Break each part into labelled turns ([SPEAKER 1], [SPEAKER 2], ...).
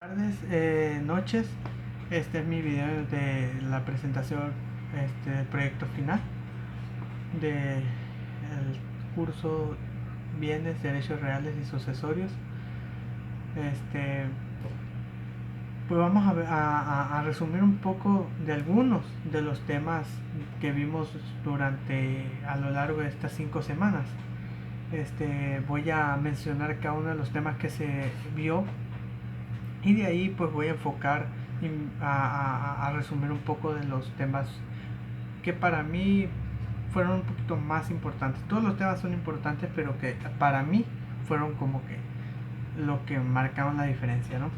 [SPEAKER 1] Tardes, noches. Este es mi video de la presentación del proyecto final del curso Bienes, Derechos Reales y Sucesorios. Este, pues vamos a resumir un poco de algunos de los temas que vimos a lo largo de estas 5 semanas. Voy a mencionar cada uno de los temas que se vio y de ahí pues voy a enfocar a resumir un poco de los temas que para mí fueron un poquito más importantes. Todos los temas son importantes, pero que para mí fueron como que lo que marcaron la diferencia, ¿no?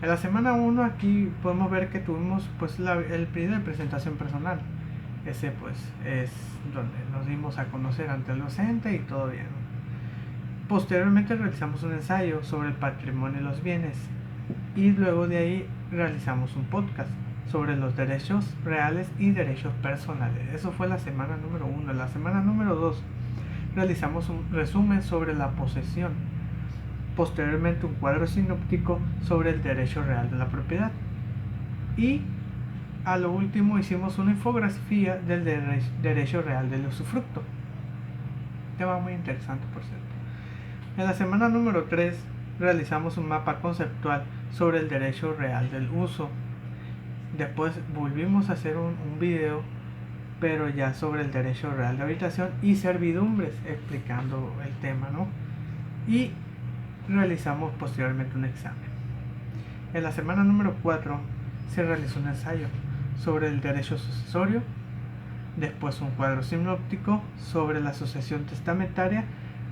[SPEAKER 1] En la semana 1 aquí podemos ver que tuvimos pues el periodo de presentación personal. Ese pues es donde nos dimos a conocer ante el docente y todo bien. Posteriormente realizamos un ensayo sobre el patrimonio y los bienes y luego de ahí realizamos un podcast sobre los derechos reales y derechos personales. Eso fue la semana número 1. La semana número 2 realizamos un resumen sobre la posesión. Posteriormente un cuadro sinóptico sobre el derecho real de la propiedad. Y a lo último hicimos una infografía del derecho real del usufructo. Tema muy interesante, por cierto. En la semana número 3 realizamos un mapa conceptual sobre el derecho real del uso. Después volvimos a hacer un video, pero ya sobre el derecho real de habitación y servidumbres, explicando el tema, ¿no? Y realizamos posteriormente un examen. En la semana número 4 se realizó un ensayo sobre el derecho sucesorio, después un cuadro sinóptico sobre la sucesión testamentaria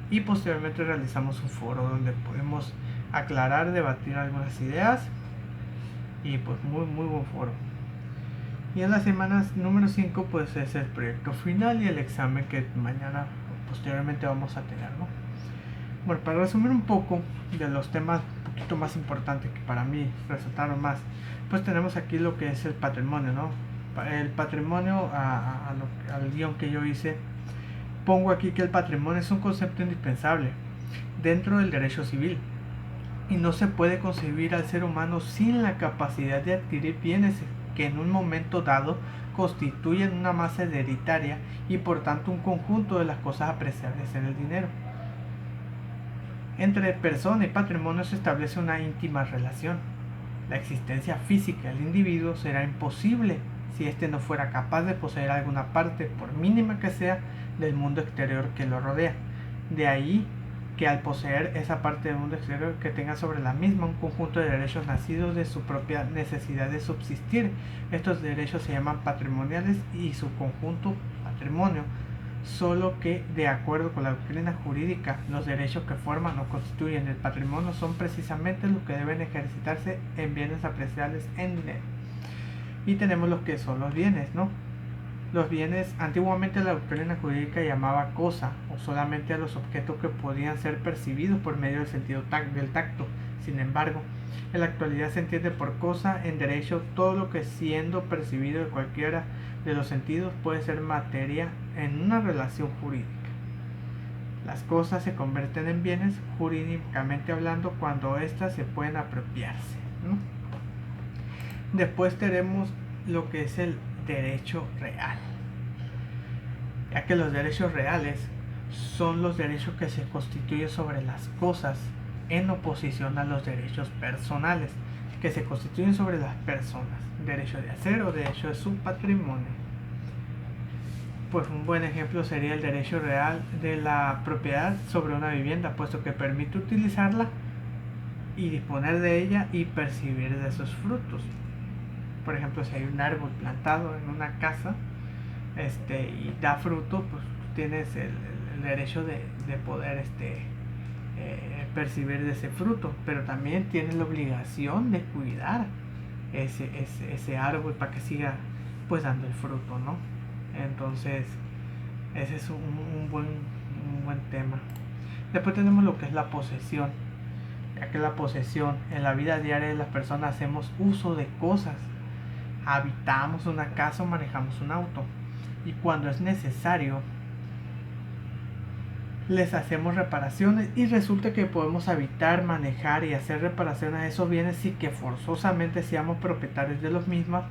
[SPEAKER 1] y posteriormente realizamos un foro donde podemos aclarar, debatir algunas ideas y pues muy buen foro. Y en la semana número 5 pues es el proyecto final y el examen que mañana posteriormente vamos a tener, ¿no? Bueno, para resumir un poco de los temas un poquito más importantes que para mí resaltaron más, pues tenemos aquí lo que es el patrimonio, ¿no? El patrimonio, al guión que yo hice, pongo aquí que el patrimonio es un concepto indispensable dentro del derecho civil y no se puede concebir al ser humano sin la capacidad de adquirir bienes que en un momento dado constituyen una masa hereditaria y por tanto un conjunto de las cosas apreciables en el dinero. Entre persona y patrimonio se establece una íntima relación. La existencia física del individuo será imposible si éste no fuera capaz de poseer alguna parte, por mínima que sea, del mundo exterior que lo rodea. De ahí que al poseer esa parte del mundo exterior que tenga sobre la misma un conjunto de derechos nacidos de su propia necesidad de subsistir. Estos derechos se llaman patrimoniales y su conjunto patrimonio. Solo que, de acuerdo con la doctrina jurídica, los derechos que forman o constituyen el patrimonio son precisamente los que deben ejercitarse en bienes apreciables en dinero. Y tenemos los que son los bienes, ¿no? Los bienes, antiguamente la doctrina jurídica llamaba cosa o solamente a los objetos que podían ser percibidos por medio del sentido del tacto. Sin embargo, en la actualidad se entiende por cosa en derecho todo lo que, siendo percibido de cualquiera de los sentidos, puede ser materia en una relación jurídica. Las cosas se convierten en bienes jurídicamente hablando cuando éstas se pueden apropiarse, ¿no? Después tenemos lo que es el derecho real, ya que los derechos reales son los derechos que se constituyen sobre las cosas en oposición a los derechos personales que se constituyen sobre las personas, derecho de hacer o derecho de su patrimonio. Pues un buen ejemplo sería el derecho real de la propiedad sobre una vivienda, puesto que permite utilizarla y disponer de ella y percibir de sus frutos. Por ejemplo, si hay un árbol plantado en una casa y da fruto, pues tienes el derecho de poder percibir de ese fruto, pero también tienes la obligación de cuidar ese árbol para que siga pues dando el fruto, ¿no? Entonces ese es un buen tema. Después tenemos lo que es la posesión, ya que la posesión en la vida diaria de las personas hacemos uso de cosas, habitamos una casa o manejamos un auto, y cuando es necesario les hacemos reparaciones y resulta que podemos habitar, manejar y hacer reparaciones a esos bienes sin que forzosamente seamos propietarios de los mismos.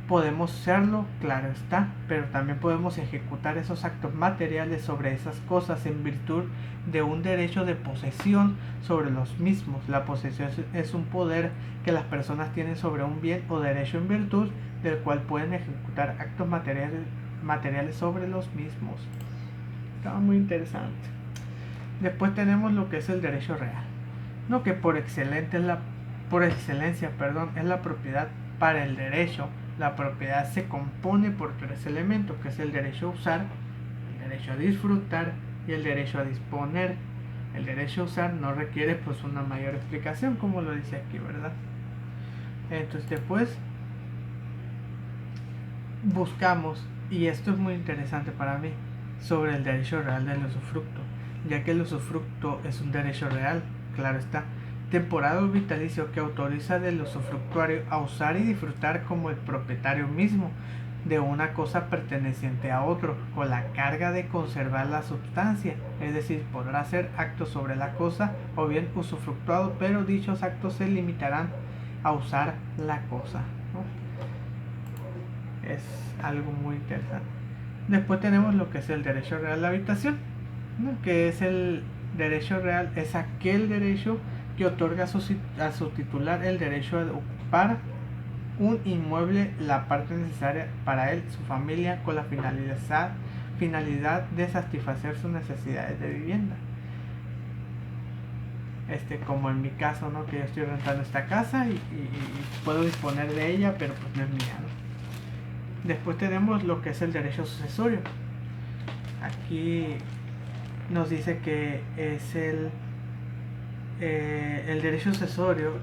[SPEAKER 1] Podemos serlo, claro está, pero también podemos ejecutar esos actos materiales sobre esas cosas en virtud de un derecho de posesión sobre los mismos. La posesión es un poder que las personas tienen sobre un bien o derecho en virtud del cual pueden ejecutar actos materiales sobre los mismos. Está muy interesante. Después tenemos lo que es el derecho real, no que por excelencia es la propiedad para el derecho. La propiedad se compone por tres elementos, que es el derecho a usar, el derecho a disfrutar y el derecho a disponer. El derecho a usar no requiere pues una mayor explicación, como lo dice aquí, ¿verdad? Entonces después buscamos, y esto es muy interesante para mí, sobre el derecho real del usufructo, ya que el usufructo es un derecho real, claro está, temporal o vitalicio que autoriza del usufructuario a usar y disfrutar como el propietario mismo de una cosa perteneciente a otro, con la carga de conservar la sustancia, es decir, podrá hacer actos sobre la cosa o bien usufructuado, pero dichos actos se limitarán a usar la cosa, ¿no? Es algo muy interesante. Después tenemos lo que es el derecho real a la habitación, ¿no? Que es el derecho real, es aquel derecho que otorga a su titular el derecho a ocupar un inmueble, la parte necesaria para él, su familia, con la finalidad de satisfacer sus necesidades de vivienda. Como en mi caso, ¿no? Que yo estoy rentando esta casa y puedo disponer de ella, pero pues no es mía, ¿no? Después tenemos lo que es el derecho sucesorio. Aquí nos dice que es el derecho sucesorio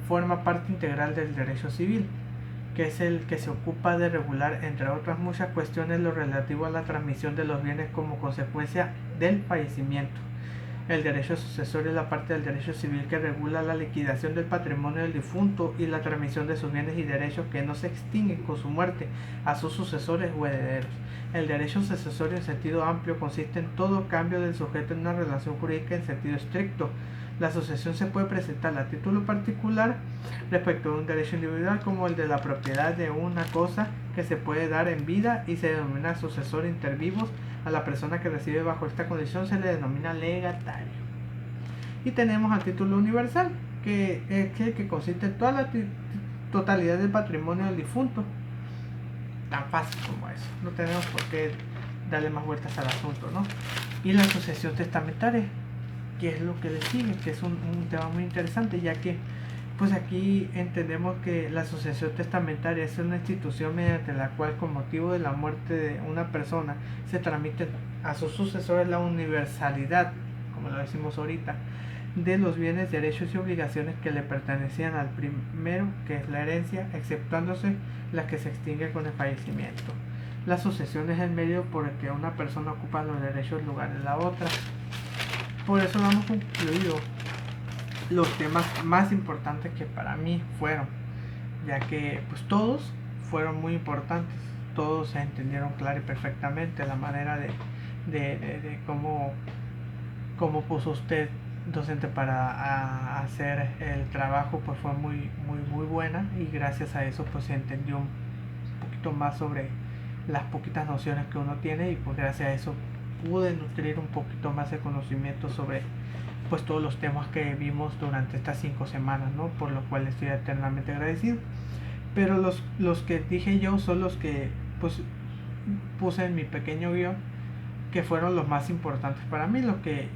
[SPEAKER 1] forma parte integral del derecho civil, que es el que se ocupa de regular, entre otras muchas cuestiones, lo relativo a la transmisión de los bienes como consecuencia del fallecimiento. El derecho sucesorio es la parte del derecho civil que regula la liquidación del patrimonio del difunto y la transmisión de sus bienes y derechos que no se extinguen con su muerte a sus sucesores o herederos. El derecho sucesorio en sentido amplio consiste en todo cambio del sujeto en una relación jurídica en sentido estricto. La sucesión se puede presentar a título particular respecto de un derecho individual, como el de la propiedad de una cosa que se puede dar en vida y se denomina sucesor inter vivos. A la persona que recibe bajo esta condición se le denomina legatario. Y tenemos a título universal, que es el que consiste en toda la totalidad del patrimonio del difunto. Tan fácil como eso, no tenemos por qué darle más vueltas al asunto, ¿no? Y la sucesión testamentaria, que es lo que le sigue, que es un tema muy interesante, ya que pues aquí entendemos que la sucesión testamentaria es una institución mediante la cual, con motivo de la muerte de una persona, se transmite a sus sucesores la universalidad, como lo decimos ahorita, de los bienes, derechos y obligaciones que le pertenecían al primero, que es la herencia, exceptuándose las que se extinguen con el fallecimiento. La sucesión es el medio por el que una persona ocupa los derechos en lugar de la otra. Por eso lo hemos concluido los temas más importantes que para mí fueron, ya que pues todos fueron muy importantes, todos se entendieron claro y perfectamente. La manera de cómo puso usted docente para hacer el trabajo pues fue muy buena, y gracias a eso pues se entendió un poquito más sobre las poquitas nociones que uno tiene, y pues gracias a eso pude nutrir un poquito más de conocimiento sobre pues todos los temas que vimos durante estas 5 semanas, ¿no? Por lo cual estoy eternamente agradecido. Pero los que dije yo son los que pues puse en mi pequeño guión, que fueron los más importantes para mí, lo que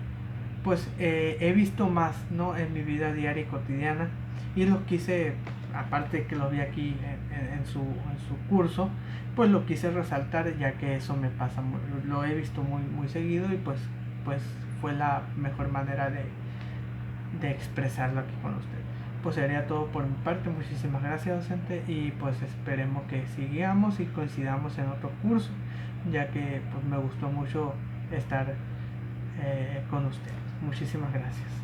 [SPEAKER 1] pues he visto más, ¿no? En mi vida diaria y cotidiana, y los quise, aparte que lo vi aquí en su curso, pues lo quise resaltar, ya que eso me pasa, lo he visto muy seguido, y pues fue la mejor manera de expresarlo aquí con usted. Pues sería todo por mi parte. Muchísimas gracias, docente, y pues esperemos que sigamos y coincidamos en otro curso, ya que pues me gustó mucho estar con usted. Muchísimas gracias.